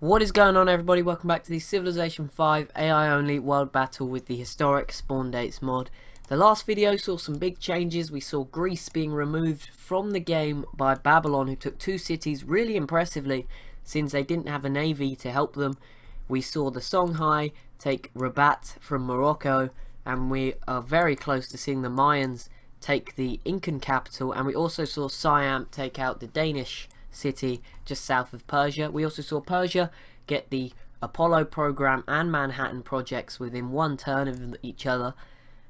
What is going on, everybody? Welcome back to the Civilization V AI only world battle with the historic spawn dates mod. The last video saw some big changes. We saw Greece being removed from the game by Babylon, who took two cities really impressively since they didn't have a navy to help them. We saw the Songhai take Rabat from Morocco, and we are very close to seeing the Mayans take the Incan capital, and we also saw Siam take out the Danish city just south of Persia. We also saw Persia get the Apollo program and Manhattan projects within one turn of each other.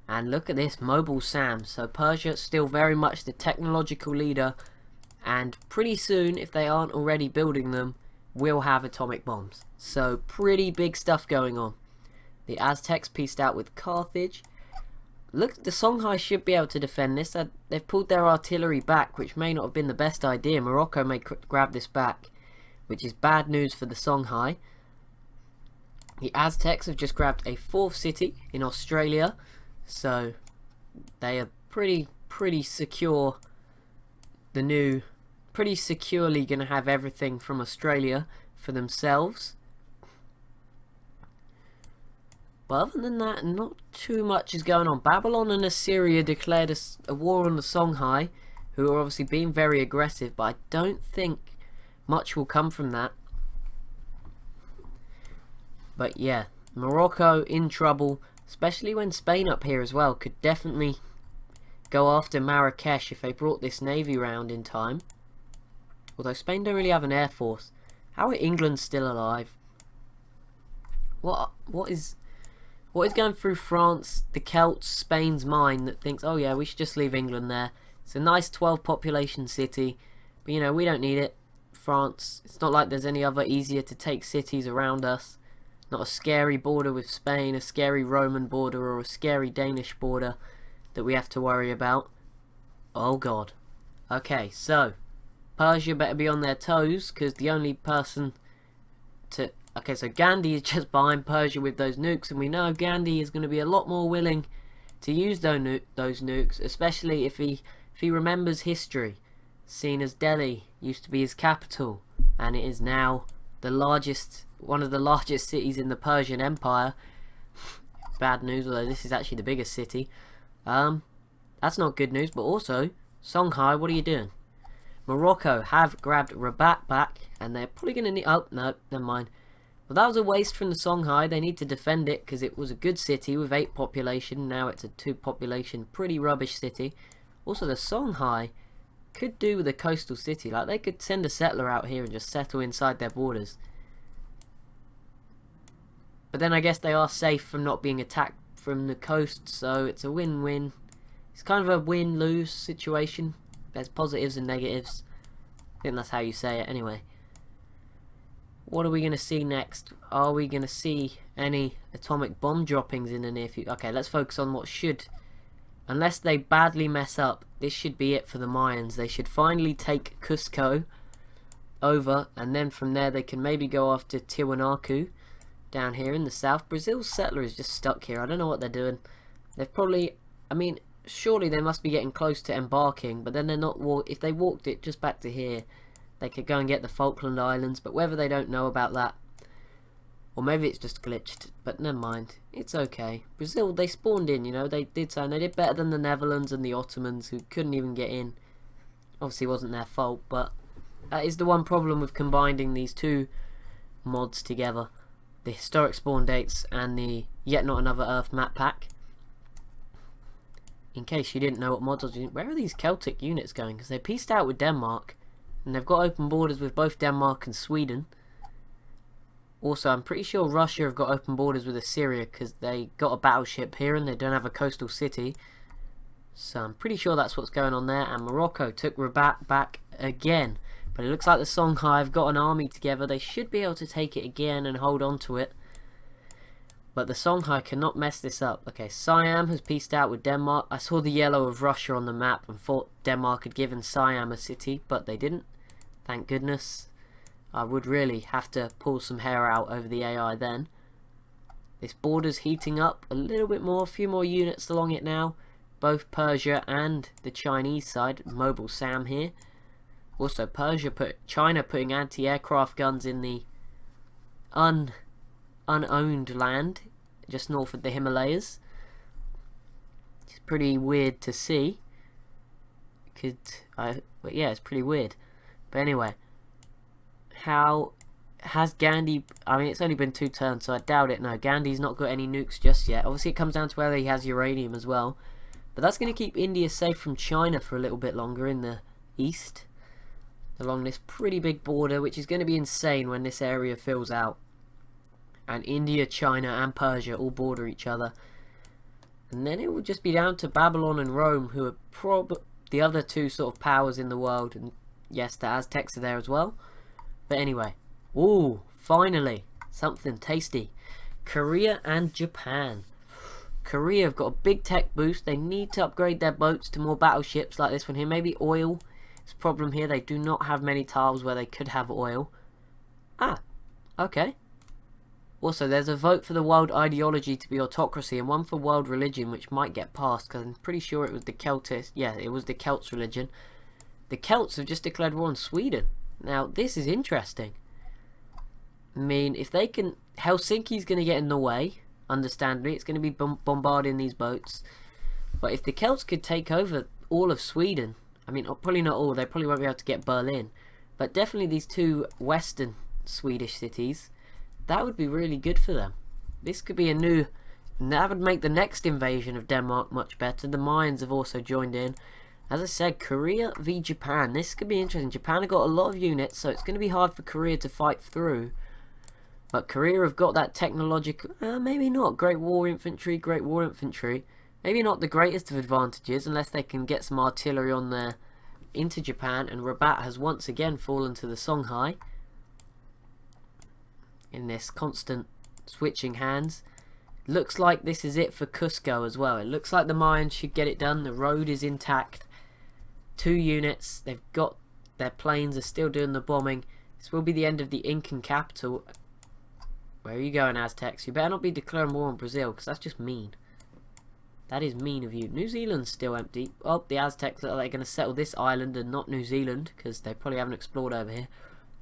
And look at this, Mobile Sam. So Persia still very much the technological leader, and pretty soon, if they aren't already building them, we'll have atomic bombs. So pretty big stuff going on. The Aztecs pieced out with Carthage. Look, the Songhai should be able to defend this. They've pulled their artillery back, which may not have been the best idea. Morocco may grab this back, which is bad news for the Songhai. The Aztecs have just grabbed a fourth city in Australia, so they are pretty secure. Pretty securely going to have everything from Australia for themselves. But other than that, not too much is going on. Babylon and Assyria declared a war on the Songhai, who are obviously being very aggressive, but I don't think much will come from that. But yeah, Morocco in trouble, especially when Spain up here as well could definitely go after Marrakesh if they brought this navy round in time. Although Spain don't really have an air force. How are England still alive? What is going through France, the Celts, Spain's mind that thinks, oh yeah, we should just leave England there. It's a nice 12 population city, but you know, we don't need it. France, it's not like there's any other easier to take cities around us. Not a scary border with Spain, a scary Roman border, or a scary Danish border that we have to worry about. Oh god. Okay, so Persia better be on their toes, because the only person to... Okay, so Gandhi is just behind Persia with those nukes, and we know Gandhi is going to be a lot more willing to use those nukes, especially if he remembers history, seeing as Delhi used to be his capital, and it is now one of the largest cities in the Persian Empire. Bad news, although this is actually the biggest city. That's not good news, but also, Songhai, what are you doing? Morocco have grabbed Rabat back, and they're probably going to need... Oh, no, never mind. Well, that was a waste from the Songhai. They need to defend it because it was a good city with 8 population. Now it's a 2 population, pretty rubbish city. Also, the Songhai could do with a coastal city. Like, they could send a settler out here and just settle inside their borders. But then I guess they are safe from not being attacked from the coast, so it's a win-win. It's kind of a win-lose situation. There's positives and negatives. I think that's how you say it anyway. What are we going to see next? Are we going to see any atomic bomb droppings in the near future? Okay, let's focus on what should... Unless they badly mess up, this should be it for the Mayans. They should finally take Cusco over, and then from there they can maybe go after Tiwanaku down here in the south. Brazil's settler is just stuck here. I don't know what they're doing. They've probably... I mean, surely they must be getting close to embarking, but then they're not... If they walked it just back to here... They could go and get the Falkland Islands, but whether they don't know about that, or maybe it's just glitched, but never mind, it's okay. Brazil, they spawned in, you know, they did so, and they did better than the Netherlands and the Ottomans, who couldn't even get in. Obviously it wasn't their fault, but that is the one problem with combining these two mods together. The historic spawn dates and the Yet Not Another Earth map pack. In case you didn't know what mods I was using, where are these Celtic units going? Because they pieced out with Denmark. And they've got open borders with both Denmark and Sweden. Also, I'm pretty sure Russia have got open borders with Assyria because they got a battleship here and they don't have a coastal city. So I'm pretty sure that's what's going on there. And Morocco took Rabat back again. But it looks like the Songhai have got an army together. They should be able to take it again and hold on to it. But the Songhai cannot mess this up. Okay, Siam has pieced out with Denmark. I saw the yellow of Russia on the map and thought Denmark had given Siam a city, but they didn't. Thank goodness. I would really have to pull some hair out over the AI then. This border's heating up a little bit more, a few more units along it now. Both Persia and the Chinese side. Mobile Sam here. Also, China putting anti-aircraft guns in the unowned land just north of the Himalayas. It's pretty weird to see. But yeah, it's pretty weird. But anyway, how has Gandhi? I mean, it's only been 2 turns, so I doubt it. No, Gandhi's not got any nukes just yet. Obviously, it comes down to whether he has uranium as well. But that's going to keep India safe from China for a little bit longer in the east, along this pretty big border, which is going to be insane when this area fills out. And India, China, and Persia all border each other. And then it will just be down to Babylon and Rome, who are probably the other 2 sort of powers in the world. And yes, the Aztecs are there as well. But anyway, ooh, finally, something tasty. Korea and Japan. Korea have got a big tech boost. They need to upgrade their boats to more battleships like this one here. Maybe oil. It's a problem here. They do not have many tiles where they could have oil. Ah, okay. Also, there's a vote for the world ideology to be autocracy and one for world religion, which might get passed because I'm pretty sure it was the Celtics. Yeah, it was the Celts religion. The Celts have just declared war on Sweden. Now, this is interesting. I mean, if they can... Helsinki's going to get in the way, understandably. It's going to be bombarding these boats. But if the Celts could take over all of Sweden... I mean, probably not all. They probably won't be able to get Berlin. But definitely these 2 western Swedish cities... That would be really good for them. This could be a new... That would make the next invasion of Denmark much better. The Mayans have also joined in. As I said, Korea v Japan. This could be interesting. Japan have got a lot of units, so it's going to be hard for Korea to fight through. But Korea have got that technological... maybe not. Great War Infantry. Maybe not the greatest of advantages, unless they can get some artillery on there into Japan. And Rabat has once again fallen to the Songhai. In this constant switching hands. Looks like this is it for Cusco as well. It looks like the Mayans should get it done. The road is intact. 2 units. They've got their planes are still doing the bombing. This will be the end of the Incan capital. Where are you going, Aztecs? You better not be declaring war on Brazil, because that's just mean. That is mean of you. New Zealand's still empty. Oh, the Aztecs look like they're going to settle this island and not New Zealand, because they probably haven't explored over here.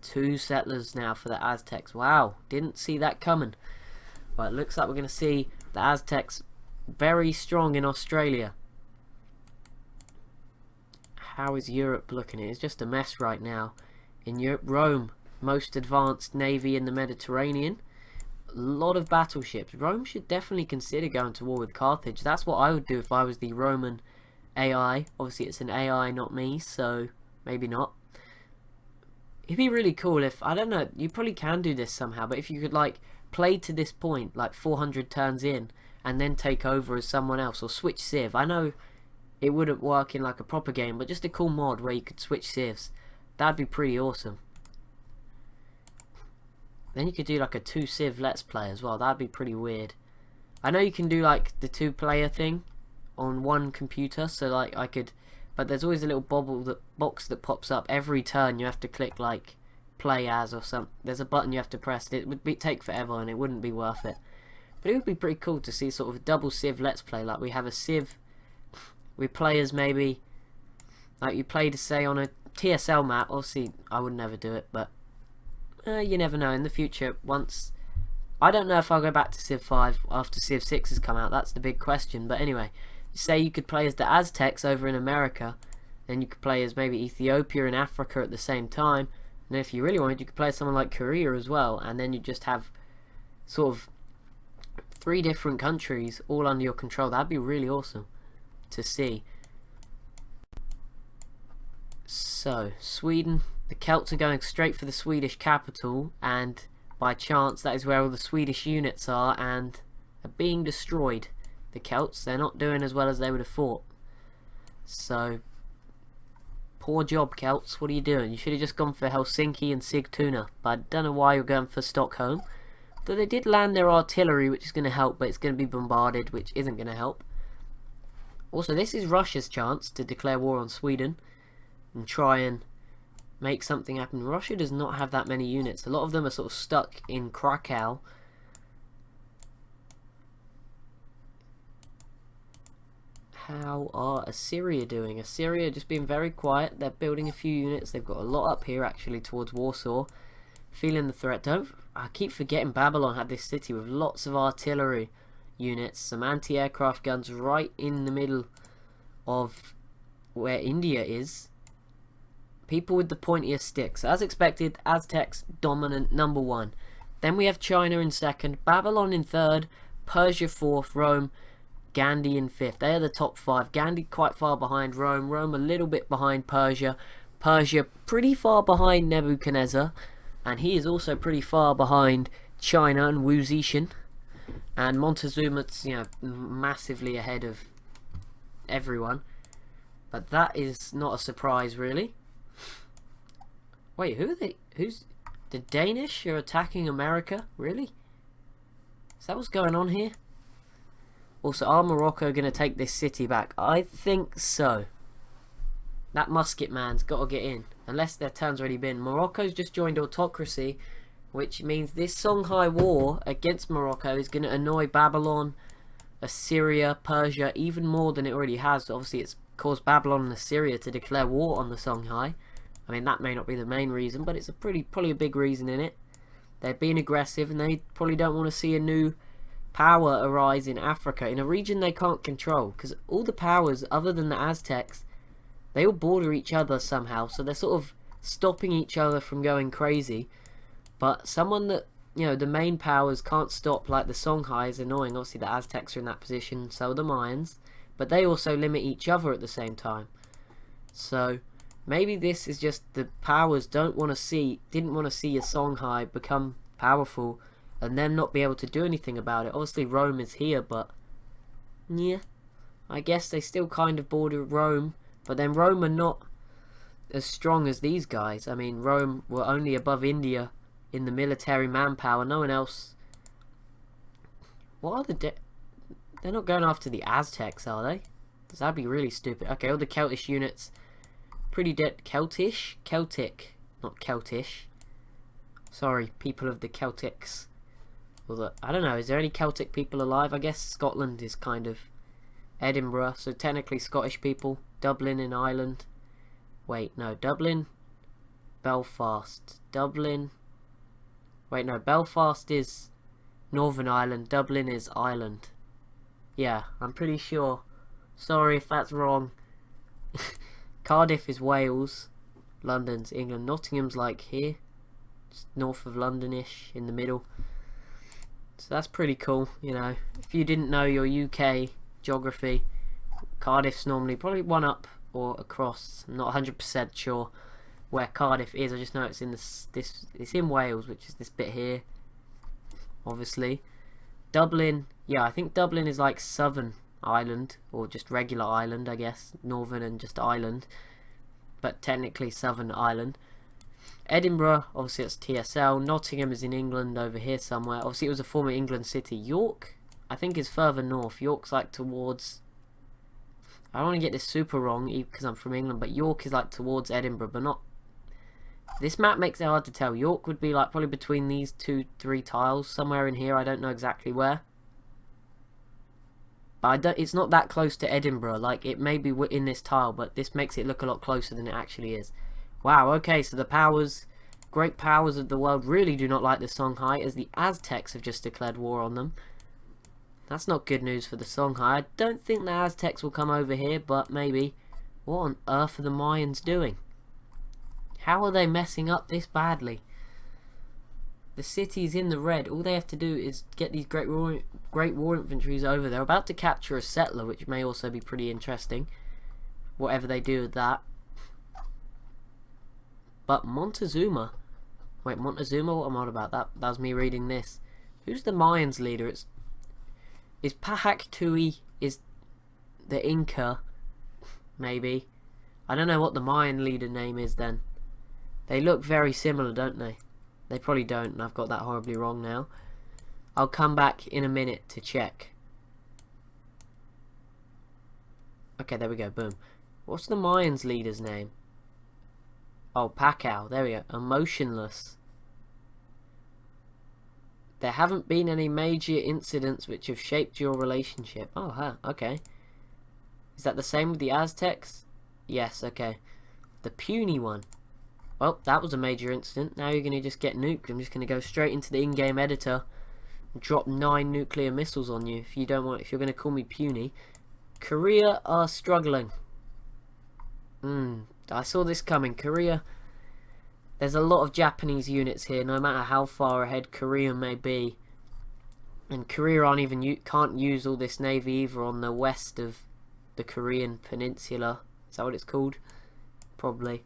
2 settlers now for the Aztecs. Wow, didn't see that coming. But it looks like we're going to see the Aztecs very strong in Australia. How is Europe looking? It's just a mess right now. In Europe, Rome, most advanced navy in the Mediterranean. A lot of battleships. Rome should definitely consider going to war with Carthage. That's what I would do if I was the Roman AI. Obviously it's an AI, not me, so maybe not. It'd be really cool if, I don't know, you probably can do this somehow, but if you could like play to this point, like 400 turns in, and then take over as someone else, or switch Civ. I know it wouldn't work in like a proper game, but just a cool mod where you could switch Civs. That'd be pretty awesome. Then you could do like a 2 Civ Let's Play as well. That'd be pretty weird. I know you can do like the 2-player thing on one computer, so like I could... But there's always a little box that pops up every turn. You have to click like play as or something. There's a button you have to press. It would take forever and it wouldn't be worth it. But it would be pretty cool to see sort of a double Civ Let's Play. Like we have a Civ with players maybe like you played say on a TSL map. Obviously I would never do it, but you never know in the future. Once I don't know if I'll go back to Civ 5 after Civ 6 has come out. That's the big question. But anyway. Say you could play as the Aztecs over in America, then you could play as maybe Ethiopia and Africa at the same time, and if you really wanted you could play as someone like Korea as well, and then you just have sort of 3 different countries all under your control. That'd be really awesome to see. So, Sweden, the Celts are going straight for the Swedish capital, and by chance that is where all the Swedish units are, and are being destroyed. The Celts, they're not doing as well as they would have thought. So, poor job, Celts. What are you doing? You should have just gone for Helsinki and Sigtuna. But I don't know why you're going for Stockholm. Though they did land their artillery, which is going to help, but it's going to be bombarded, which isn't going to help. Also, this is Russia's chance to declare war on Sweden and try and make something happen. Russia does not have that many units. A lot of them are sort of stuck in Krakow. How are Assyria doing? Assyria just being very quiet. They're building a few units. They've got a lot up here actually towards Warsaw. Feeling the threat. I keep forgetting Babylon had this city with lots of artillery units, some anti-aircraft guns right in the middle of where India is. People with the pointiest sticks. As expected, Aztecs dominant, number 1. Then we have China in 2nd, Babylon in 3rd, Persia 4th, Rome, Gandhi in 5th. They are the top 5. Gandhi quite far behind Rome, Rome a little bit behind Persia, Persia pretty far behind Nebuchadnezzar, and he is also pretty far behind China and Wu Zetian. And Montezuma's, you know, massively ahead of everyone. But that is not a surprise, really. Wait, who are they? Who's the Danish are attacking America? Really? Is that what's going on here? Also, are Morocco going to take this city back? I think so. That musket man's got to get in. Unless their turn's already been. Morocco's just joined autocracy, which means this Songhai war against Morocco is going to annoy Babylon, Assyria, Persia even more than it already has. Obviously, it's caused Babylon and Assyria to declare war on the Songhai. I mean, that may not be the main reason, but it's probably a big reason in it. They're being aggressive, and they probably don't want to see a new power arise in Africa, in a region they can't control. Because all the powers, other than the Aztecs, they all border each other somehow, so they're sort of stopping each other from going crazy. But someone that, you know, the main powers can't stop, like the Songhai, is annoying. Obviously, the Aztecs are in that position, so are the Mayans. But they also limit each other at the same time. So maybe this is just the powers didn't want to see a Songhai become powerful and them not be able to do anything about it. Obviously Rome is here, but yeah, I guess they still kind of border Rome, but then Rome are not as strong as these guys. I mean, Rome were only above India in the military manpower. No one else. What are they're not going after the Aztecs, are they? Because that'd be really stupid. Okay, all the Celtish units pretty dead. Celtic, not Celtish. Sorry, people of the Celtics. Although, I don't know, is there any Celtic people alive? I guess Scotland is kind of Edinburgh, so technically Scottish people. Dublin in Ireland. Wait, no, Dublin, Belfast, Dublin. Wait, no, Belfast is Northern Ireland, Dublin is Ireland. Yeah, I'm pretty sure. Sorry if that's wrong. Cardiff is Wales, London's England, Nottingham's like here, just north of London-ish, in the middle. So that's pretty cool, you know. If you didn't know your UK geography, Cardiff's normally probably one up or across. I'm not 100% sure where Cardiff is. I just know it's in it's in Wales, which is this bit here, obviously. Dublin, yeah, I think Dublin is like Southern Ireland, or just regular Ireland, I guess. Northern and just Ireland, but technically Southern Ireland. Edinburgh, obviously it's TSL. Nottingham is in England over here somewhere. Obviously it was a former England city. York, I think, is further north. York's like towards, I don't want to get this super wrong because I'm from England, but York is like towards Edinburgh, but not. This map makes it hard to tell. York would be like probably between these 2-3 tiles, somewhere in here. I don't know exactly where. But it's not that close to Edinburgh. Like, it may be in this tile, but this makes it look a lot closer than it actually is. Wow, okay, so the powers, great powers of the world really do not like the Songhai, as the Aztecs have just declared war on them. That's not good news for the Songhai. I don't think the Aztecs will come over here, but maybe. What on earth are the Mayans doing? How are they messing up this badly? The city's in the red. All they have to do is get these great war infantries over. They're about to capture a settler, which may also be pretty interesting. Whatever they do with that. But Montezuma. Wait, Montezuma? What am I on about? That was me reading this. Who's the Mayans leader? Is Pahak Tui is the Inca? Maybe. I don't know what the Mayan leader name is then. They look very similar, don't they? They probably don't, and I've got that horribly wrong now. I'll come back in a minute to check. Okay, there we go, boom. What's the Mayans leader's name? Oh, Pacquiao, there we go. Emotionless. There haven't been any major incidents which have shaped your relationship. Oh, huh, okay. Is that the same with the Aztecs? Yes, okay. The puny one. Well, that was a major incident. Now you're going to just get nuked. I'm just going to go straight into the in-game editor and drop 9 nuclear missiles on you if you don't want. If you're going to call me puny. Korea are struggling. I saw this coming. Korea. There's a lot of Japanese units here, no matter how far ahead Korea may be. And Korea can't use all this navy either on the west of the Korean peninsula. Is that what it's called? Probably.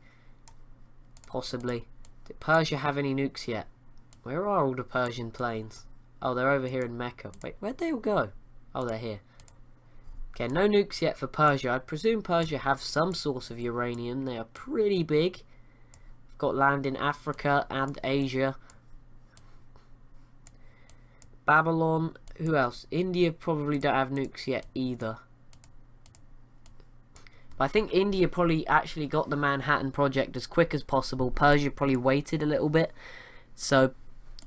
Possibly. Did Persia have any nukes yet? Where are all the Persian planes? Oh, they're over here in Mecca. Wait, where'd they all go? Oh, they're here. Okay, no nukes yet for Persia. I presume Persia have some source of uranium. They are pretty big. Got land in Africa and Asia. Babylon. Who else? India probably don't have nukes yet either. But I think India probably actually got the Manhattan Project as quick as possible. Persia probably waited a little bit. So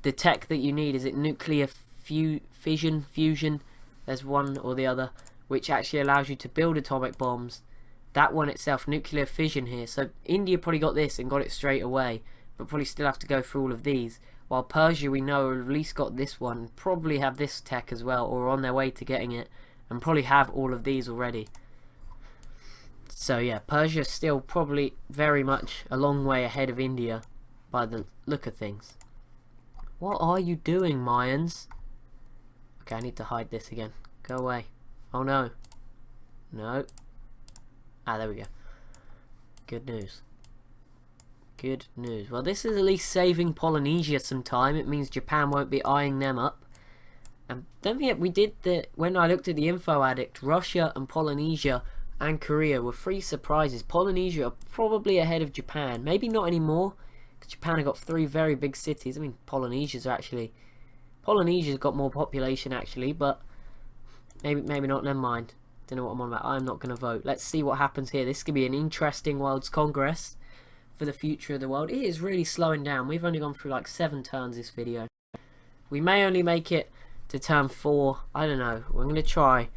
the tech that you need, is it nuclear fusion? There's one or the other, which actually allows you to build atomic bombs. That one itself, nuclear fission here. So India probably got this and got it straight away, but probably still have to go through all of these. While Persia, we know, at least got this one, probably have this tech as well, or on their way to getting it, and probably have all of these already. So yeah, Persia still probably very much a long way ahead of India by the look of things. What are you doing, Mayans? Okay, I need to hide this again. Go away. Oh no. No. Ah, there we go. Good news. Good news. Well, this is at least saving Polynesia some time. It means Japan won't be eyeing them up. And don't forget, when I looked at the info addict, Russia and Polynesia and Korea were 3 surprises. Polynesia are probably ahead of Japan. Maybe not anymore, because Japan have got 3 very big cities. I mean, Polynesia's got more population actually, but maybe not. Never mind. Don't know what I'm on about. I'm not going to vote. Let's see what happens here. This could be an interesting World's Congress for the future of the world. It is really slowing down. We've only gone through like 7 turns this video. We may only make it to turn 4. I don't know. We're going to try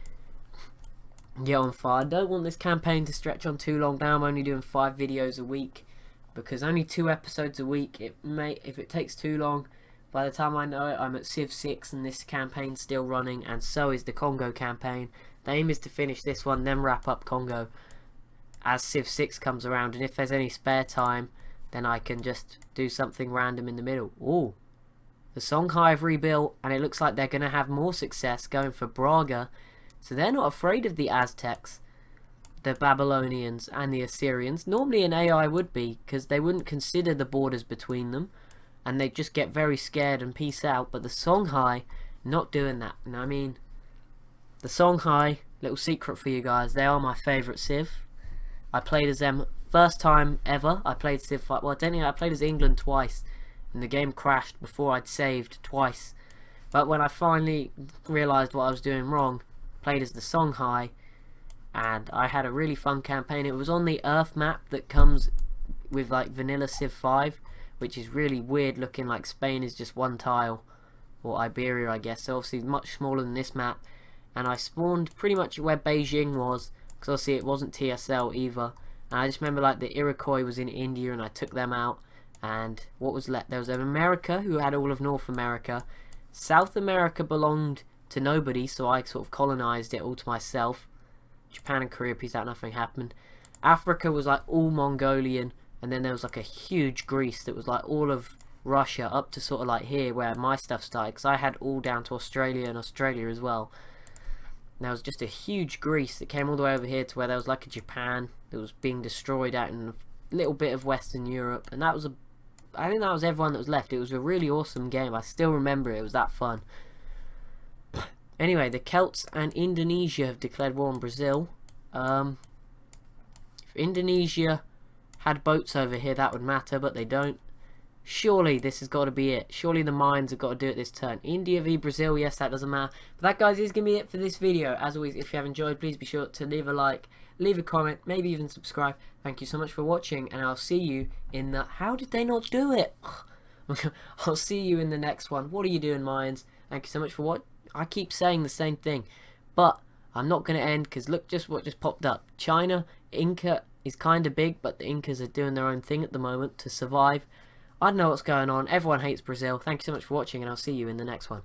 and get on fire. I don't want this campaign to stretch on too long. Now I'm only doing 5 videos a week, because only 2 episodes a week. If it takes too long, by the time I know it, I'm at Civ 6 and this campaign's still running, and so is the Kongo campaign. The aim is to finish this one, then wrap up Kongo as Civ 6 comes around, and if there's any spare time, then I can just do something random in the middle. Ooh, the Songhai have rebuilt, and it looks like they're going to have more success going for Braga, so they're not afraid of the Aztecs, the Babylonians and the Assyrians. Normally an AI would be, because they wouldn't consider the borders between them, and they'd just get very scared and peace out. But the Songhai, not doing that. And I mean, the Songhai, little secret for you guys, they are my favourite Civ. I played as them first time ever. I played Civ 5. Well, I don't think I played as England twice, and the game crashed before I'd saved twice. But when I finally realised what I was doing wrong, played as the Songhai, and I had a really fun campaign. It was on the Earth map that comes with like vanilla Civ 5, which is really weird looking, like Spain is just one tile, or Iberia I guess, so obviously much smaller than this map. And I spawned pretty much where Beijing was, because obviously it wasn't TSL either. And I just remember like the Iroquois was in India and I took them out. And what was left? There was America, who had all of North America. South America belonged to nobody, so I sort of colonized it all to myself. Japan and Korea, peace out, nothing happened. Africa was like all Mongolian, and then there was like a huge Greece that was like all of Russia up to sort of like here where my stuff started, because I had all down to Australia and Australia as well. And there was just a huge Greece that came all the way over here to where there was like a Japan that was being destroyed out in a little bit of Western Europe, and that was I think that was everyone that was left. It was a really awesome game. I still remember it. It was that fun. Anyway, the Celts and Indonesia have declared war on Brazil. If Indonesia had boats over here, that would matter, but they don't. Surely this has got to be it. Surely the mines have got to do it this turn. India v Brazil, yes, that doesn't matter. But that, guys, is going to be it for this video. As always, if you have enjoyed, please be sure to leave a like, leave a comment, maybe even subscribe. Thank you so much for watching, and I'll see you in the... How did they not do it? I'll see you in the next one. What are you doing, Mayans? Thank you so much for watching. I keep saying the same thing, but I'm not going to end, because look just what just popped up. China, Inca, is kind of big, but the Incas are doing their own thing at the moment to survive. I don't know what's going on. Everyone hates Brazil. Thank you so much for watching, and I'll see you in the next one.